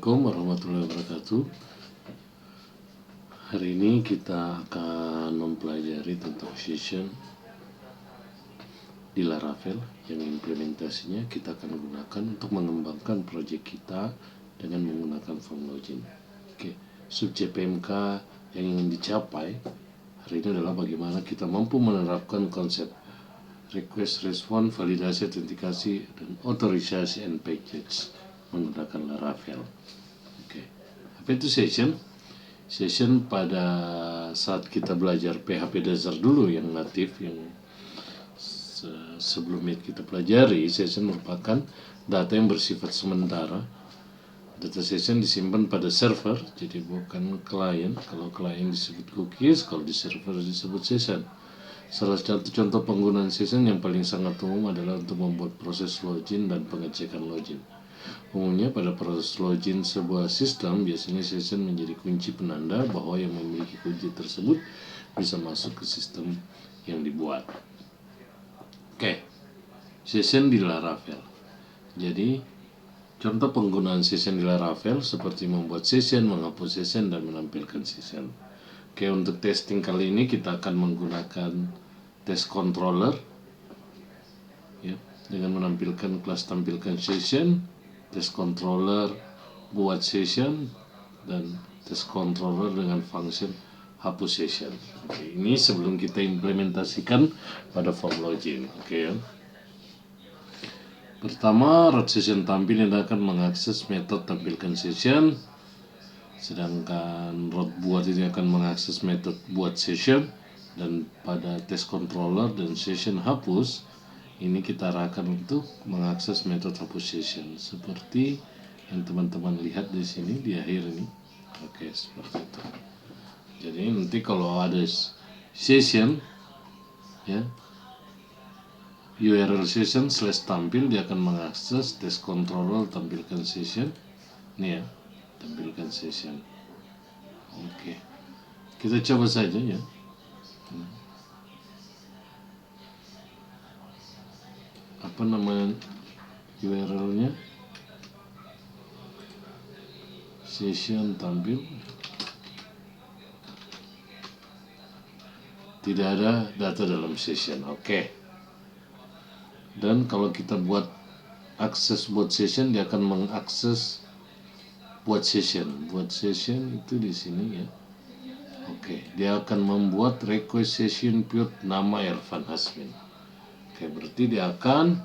Assalamualaikum warahmatullahi wabarakatuh. Hari ini kita akan mempelajari tentang session di Laravel yang implementasinya kita akan gunakan untuk mengembangkan proyek kita dengan menggunakan form login. Subjek PMK yang ingin dicapai hari ini adalah bagaimana kita mampu menerapkan konsep request, response, validasi, autentikasi, dan otorisasi and package menggunakan Laravel. Apa itu session? Session pada saat kita belajar PHP dasar dulu yang natif, yang sebelumnya kita pelajari, session merupakan data yang bersifat sementara. Data session disimpan pada server, jadi bukan klien. Kalau klien disebut cookies, kalau di server disebut session. Salah satu contoh penggunaan session yang paling sangat umum adalah untuk membuat proses login dan pengecekan login. Umumnya pada proses login sebuah sistem, biasanya session menjadi kunci penanda bahwa yang memiliki kunci tersebut bisa masuk ke sistem yang dibuat. Session di Laravel. Jadi, contoh penggunaan session di Laravel seperti membuat session, menghapus session, dan menampilkan session. Untuk testing kali ini kita akan menggunakan test controller dengan menampilkan kelas tampilkan session, test controller buat session, dan test controller dengan function hapus session. Ini sebelum kita implementasikan pada form login. Pertama, root session tampil yang akan mengakses metode tampilkan session, sedangkan root buat ini akan mengakses metode buat session. Dan pada test controller dan session hapus ini kita arahkan untuk mengakses metode hapus session seperti yang teman-teman lihat di sini di akhir ini. Seperti itu. Jadi nanti kalau ada session URL session /tampil, dia akan mengakses test controller tampilkan session. Ini tampilkan session. Kita coba saja ya. Apa nama URL-nya? Session tampil. Tidak ada data dalam session. Dan kalau kita buat akses buat session, dia akan mengakses buat session. Buat session itu di sini ya. Dia akan membuat request session pure nama Ervan Hasmin. Berarti dia akan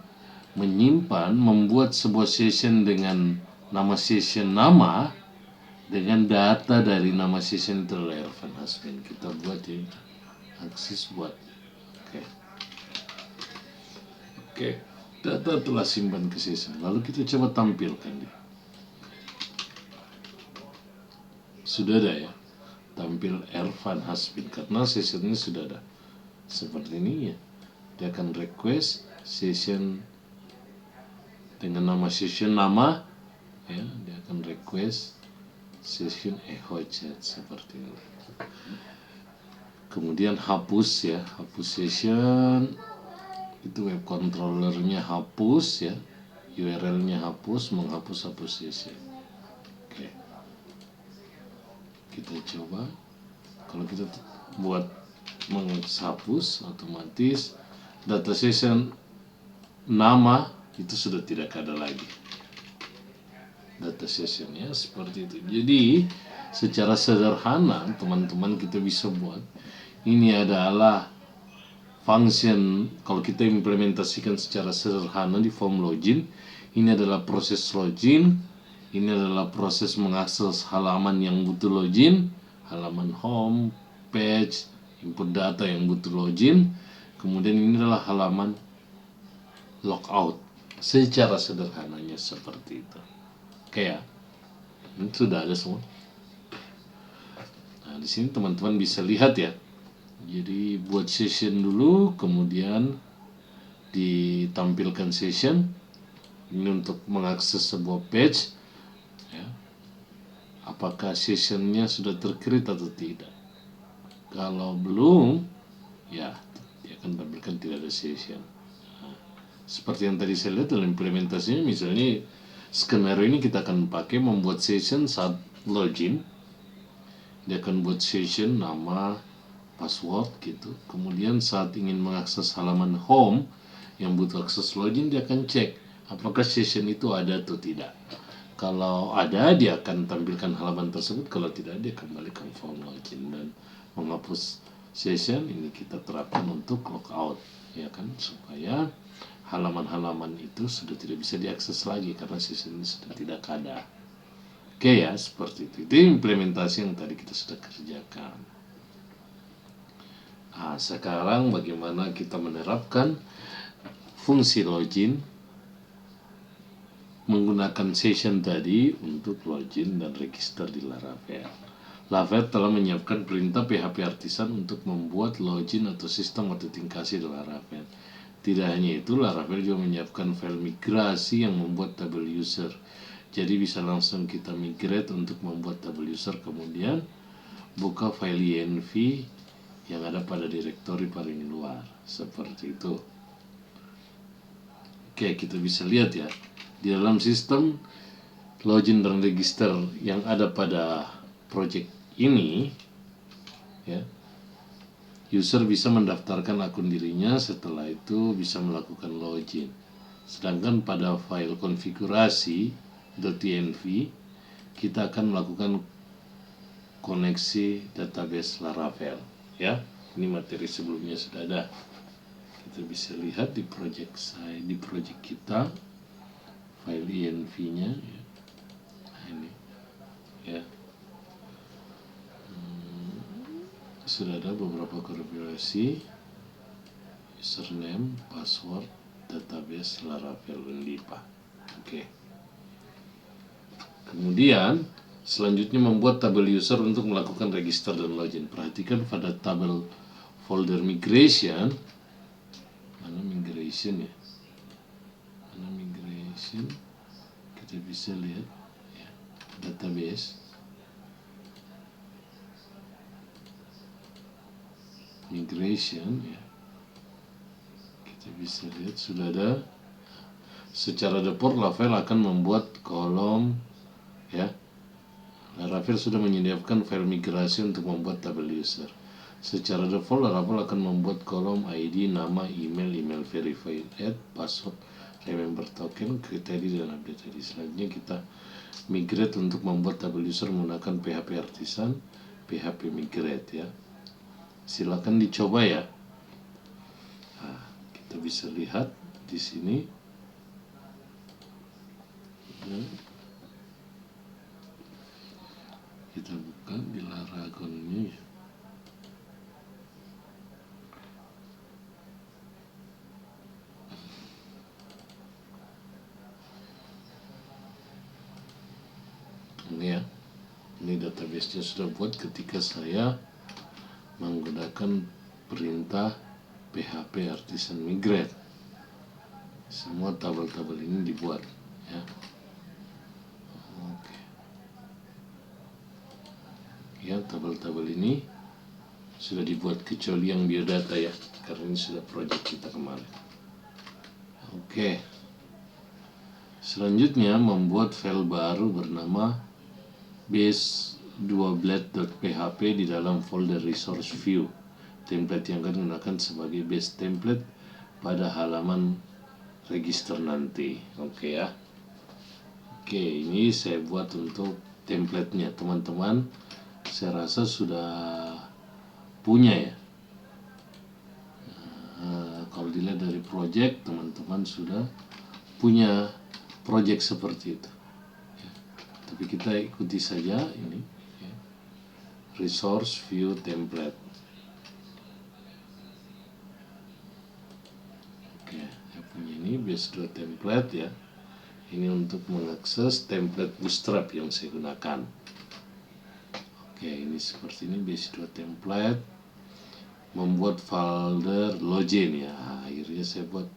menyimpan, membuat sebuah session dengan nama session nama dengan data dari nama session itu adalah Ervan Hasmin. Kita buat di akses buat. Data telah simpan ke session. Lalu kita coba tampilkan dia. Sudah ada ya. Tampil Ervan Hasmin karena sessionnya sudah ada. Seperti ini ya. Dia akan request session dengan nama session nama ya, dia akan request session chat seperti ini. Kemudian hapus ya, hapus session itu web controllernya hapus ya, URL-nya hapus, menghapus session. Kita coba kalau kita buat menghapus, otomatis data session nama itu sudah tidak ada lagi. Data sessionnya seperti itu. Jadi secara sederhana teman-teman kita bisa buat. Ini adalah function kalau kita implementasikan secara sederhana di form login. Ini adalah proses login. Ini adalah proses mengakses halaman yang butuh login, halaman home, page, input data yang butuh login. Kemudian ini adalah halaman logout. Secara sederhananya seperti itu. Ini sudah ada semua. Nah, di sini teman-teman bisa lihat ya. Jadi buat session dulu, kemudian ditampilkan session. Ini untuk mengakses sebuah page. Apakah sessionnya sudah tercreate atau tidak? Kalau belum, ya dia akan tampilkan tidak ada session. Seperti yang tadi saya lihat dalam implementasinya, misalnya Skenario ini kita akan pakai membuat session saat login. Dia akan buat session, nama, password gitu. Kemudian saat ingin mengakses halaman home yang butuh akses login, dia akan cek apakah session itu ada atau tidak. Kalau ada, dia akan tampilkan halaman tersebut. Kalau tidak, dia kembalikan form login dan menghapus session. Ini kita terapkan untuk logout, ya kan, supaya halaman-halaman itu sudah tidak bisa diakses lagi karena session ini sudah tidak ada. Oke ya, seperti itu. Itu implementasi yang tadi kita sudah kerjakan. Nah, sekarang bagaimana kita menerapkan fungsi login menggunakan session tadi untuk login dan register di Laravel. Laravel telah menyiapkan perintah PHP Artisan untuk membuat login atau sistem autentikasi di Laravel. Tidak hanya itu, Laravel juga menyiapkan file migrasi yang membuat tabel user. Jadi bisa langsung kita migrate untuk membuat tabel user, kemudian buka file env yang ada pada direktori paling luar. Seperti itu. Oke, kita bisa lihat ya. Di dalam sistem login dan register yang ada pada project ini, ya, user bisa mendaftarkan akun dirinya, setelah itu bisa melakukan login. Sedangkan pada file konfigurasi.env kita akan melakukan koneksi database Laravel, ya. Ini materi sebelumnya sudah ada. Kita bisa lihat di project kita file env-nya, ya. Nah, ini ya. Sudah ada beberapa konfigurasi username, password, database Laravel Lipa. Oke. Kemudian selanjutnya membuat tabel user untuk melakukan register dan login. Perhatikan pada tabel folder migration. Mana migration ya? Mana migration? Kita bisa lihat ya, database, migration ya. Kita bisa lihat sudah ada. Secara default Laravel akan membuat kolom, ya. Laravel sudah menyediakan file migrasi untuk membuat tabel user. Secara default Laravel akan membuat kolom ID, nama, email verified, password, remember token, kriteria, dan update ID. Selanjutnya kita migrate untuk membuat tabel user menggunakan PHP Artisan, PHP migrate ya. Silakan dicoba ya. Nah, kita bisa lihat di sini. Kita buka di Laragonnya ya. Ini ya, ini database-nya sudah buat ketika saya menggunakan perintah PHP Artisan migrate. Semua tabel-tabel ini dibuat ya. Oke. Ya, tabel-tabel ini sudah dibuat kecuali yang biodata ya, karena ini sudah project kita kemarin. Oke. Selanjutnya membuat file baru bernama base2blade.php di dalam folder resource view. Template yang akan digunakan sebagai base template pada halaman register nanti. Oke ya. Oke, ini saya buat untuk template-nya. Teman-teman, saya rasa sudah punya ya. Kalau dilihat dari project, teman-teman sudah punya project seperti itu. Tapi kita ikuti saja ini ya. Resource view template. Oke, saya punya ini base.template ya. Ini untuk mengakses template Bootstrap yang saya gunakan. Oke, ini seperti ini base.template. Membuat folder login ya. Akhirnya saya buat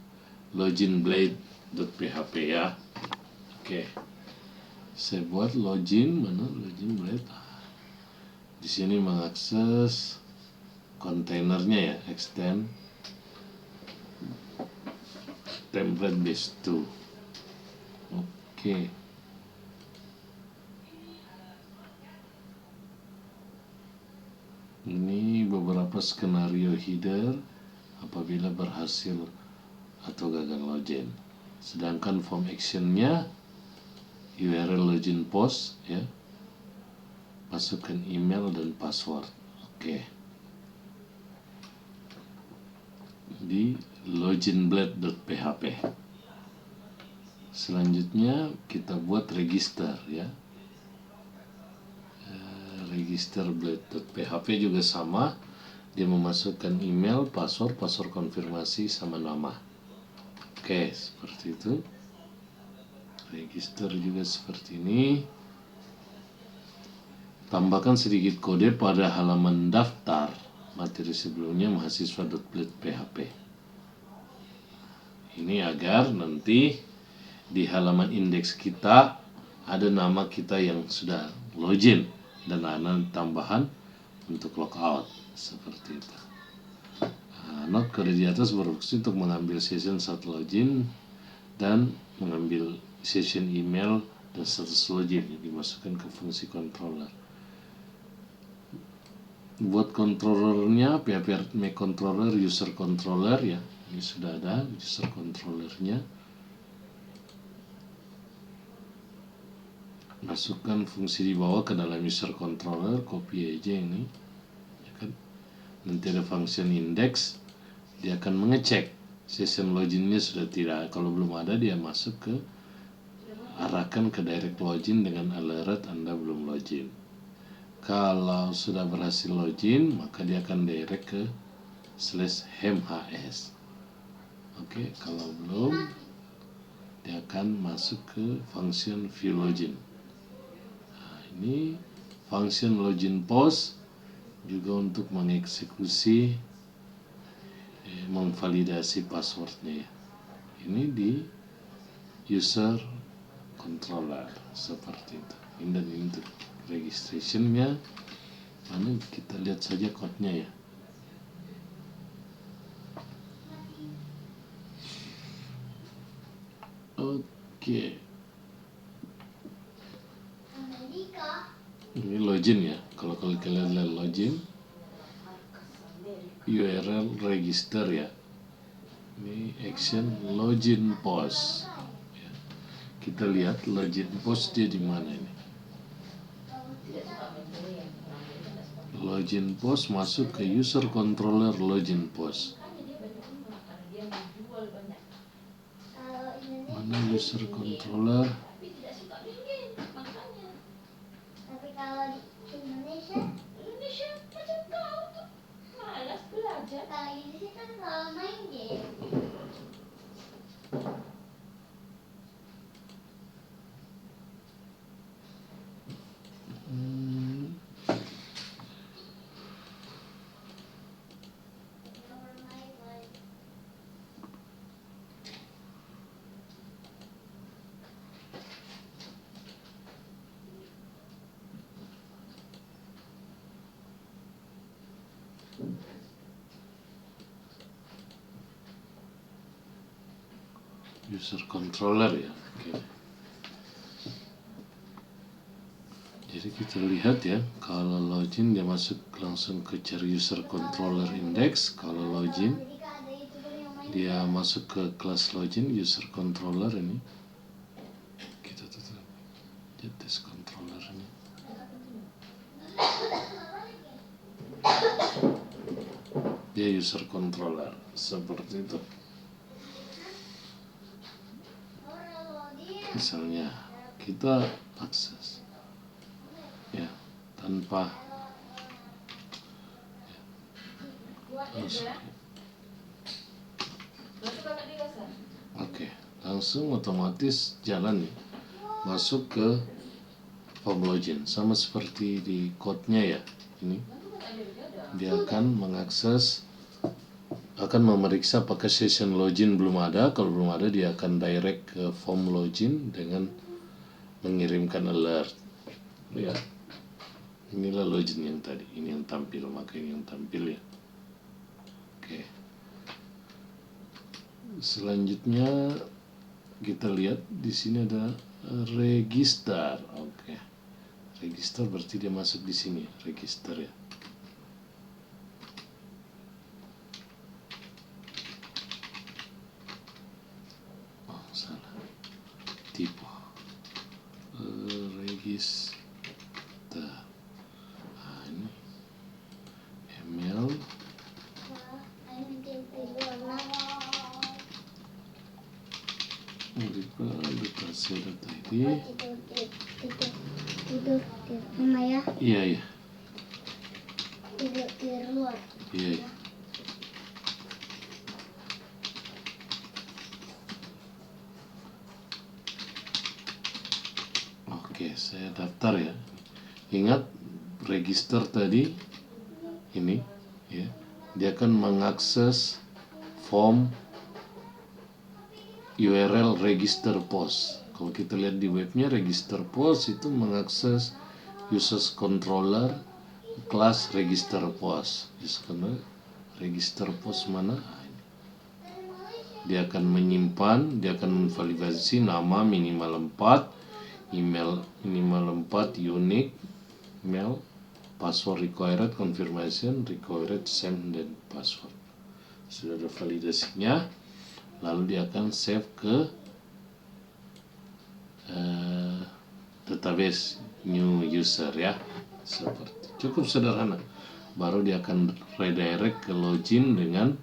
loginblade.php ya. Oke. Saya buat login, mana login blade. Di sini mengakses kontainernya ya, extend template base 2. Oke. Ini beberapa skenario header apabila berhasil atau gagal login. Sedangkan form actionnya URL login post ya, masukkan email dan password. Oke. Di loginblade.php. Selanjutnya kita buat register ya. Register blade.php juga sama, dia memasukkan email, password konfirmasi sama nama. Oke, seperti itu. Register juga seperti ini. Tambahkan sedikit kode pada halaman daftar materi sebelumnya mahasiswa.blade.php. Ini agar nanti di halaman indeks kita ada nama kita yang sudah login dan ada tambahan untuk logout seperti itu. Note kode di atas berfungsi untuk mengambil session saat login dan mengambil session email dan status login yang dimasukkan ke fungsi controller. Buat controllernya, PHP make controller, user controller ya. Ini sudah ada user controllernya. Masukkan fungsi di bawah ke dalam user controller, copy aja ini. Ya kan? Nanti ada function index, dia akan mengecek session loginnya sudah tidak. Kalau belum ada, dia masuk ke arahkan ke direct login dengan alert Anda belum login. Kalau sudah berhasil login, maka dia akan direct ke /hemhs. Oke, kalau belum, dia akan masuk ke function view login. Nah, ini function login post juga untuk mengeksekusi memvalidasi passwordnya ya. Ini di user controller seperti itu. Ini dan ini untuk registrationnya. Mana kita lihat saja code-nya ya. Oke. Ini login ya. Kalau kalian lihat login, URL register ya. Ini action login post. Ya. Kita lihat login post dia di mana ini. Login post masuk ke user controller login post. Mana user controller? Tapi kalau di Indonesia macam kau tuh malas belajar. Kalau di sini kan kalau main game. User controller ya. Oke. Jadi kita lihat ya, kalau login dia masuk langsung ke cari user controller index. Kalau login dia masuk ke kelas login user controller ini. Kita tutup tes controller ini. Dia user controller seperti itu. Misalnya kita akses ya tanpa ya, oke, langsung otomatis jalan nih masuk ke form login sama seperti di code-nya ya. Ini dia akan mengakses, akan memeriksa apakah session login belum ada. Kalau belum ada, dia akan direct ke form login dengan mengirimkan alert ya. Inilah login yang tadi, ini yang tampil, maka ini yang tampil ya. Oke, selanjutnya kita lihat di sini ada register. Oke, register berarti dia masuk di sini, register ya. tadi. Tidur Mama ya. Iya. Tidur luar. Iya. Oke, saya daftar ya. Ingat register tadi ini ya. Dia akan mengakses form URL register post. Kalau kita lihat di webnya, register post itu mengakses users controller kelas register post. Karena register post mana? Dia akan menyimpan, dia akan memvalidasi nama minimal 4, email minimal 4, unique, email, password required, confirmation required, send, dan password. Sudah ada validasinya, lalu dia akan save ke database new user ya. Seperti cukup sederhana. Baru dia akan redirect ke login dengan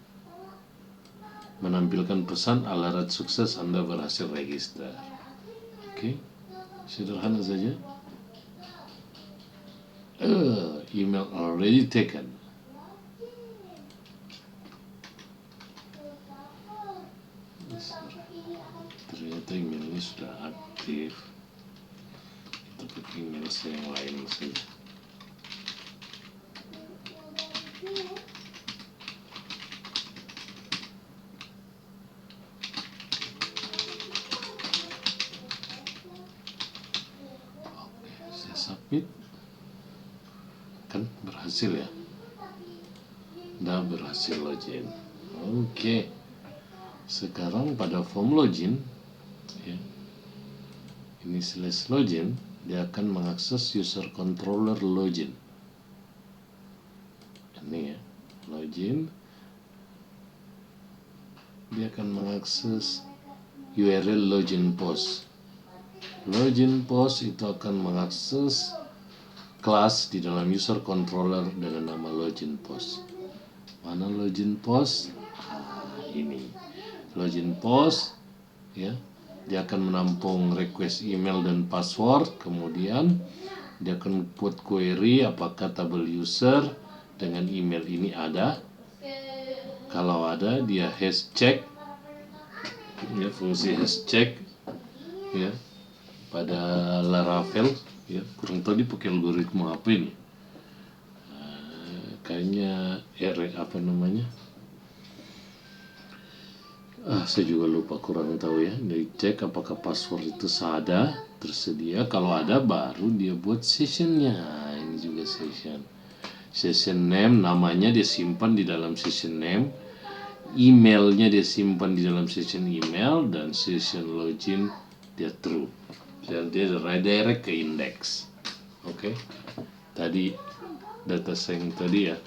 menampilkan pesan alert sukses Anda berhasil register. Oke, sederhana saja. Email already taken. Ternyata emailnya sudah aktif. Kita pakai email saya yang lain saja. Oke, saya submit. Kan berhasil ya. Udah berhasil login. Oke. Sekarang pada form login ya, ini slash login, dia akan mengakses user controller login. Ini ya, login, dia akan mengakses URL login post. Login post itu akan mengakses kelas di dalam user controller dengan nama login post. Mana login post? Ini login post ya, dia akan menampung request email dan password, kemudian dia akan buat query apakah tabel user dengan email ini ada. Kalau ada, dia hash check ya, fungsi hash check ya pada Laravel ya. Kurang tahu dia pakai algoritma apa ini, kayaknya apa namanya, saya juga lupa, kurang tahu ya. Dia cek apakah password itu tersedia. Kalau ada, baru dia buat sessionnya. Ini juga session name, namanya dia simpan di dalam session name, emailnya dia simpan di dalam session email, dan session login dia true, dan dia redirect ke index. Oke. Tadi data saya yang tadi ya.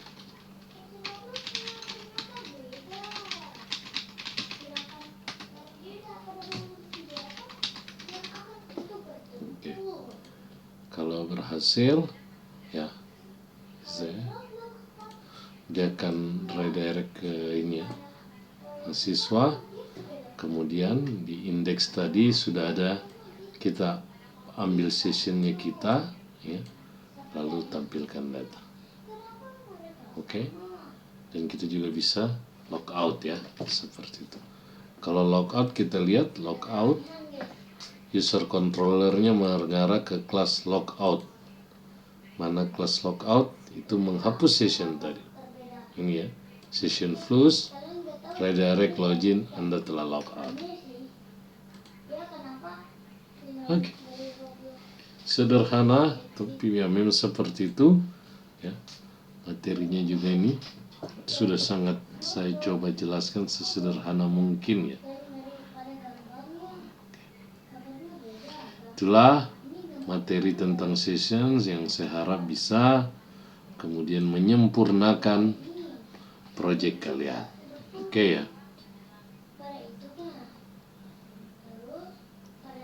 Kalau berhasil ya, dia akan redirect ke ini ya, mahasiswa. Kemudian di indeks tadi sudah ada, kita ambil sessionnya kita ya, lalu tampilkan data. Oke. Dan kita juga bisa logout ya, seperti itu. Kalau logout, kita lihat logout, user controllernya mengarah ke kelas logout. Mana kelas logout itu menghapus session tadi. Ini ya, session flush, redirect login, Anda telah logout. Oke. Sederhana, tapi ya memang seperti itu ya. Materinya juga ini sudah sangat saya coba jelaskan sesederhana mungkin ya. Itulah materi tentang sessions yang saya harap bisa kemudian menyempurnakan proyek kalian. Oke ya.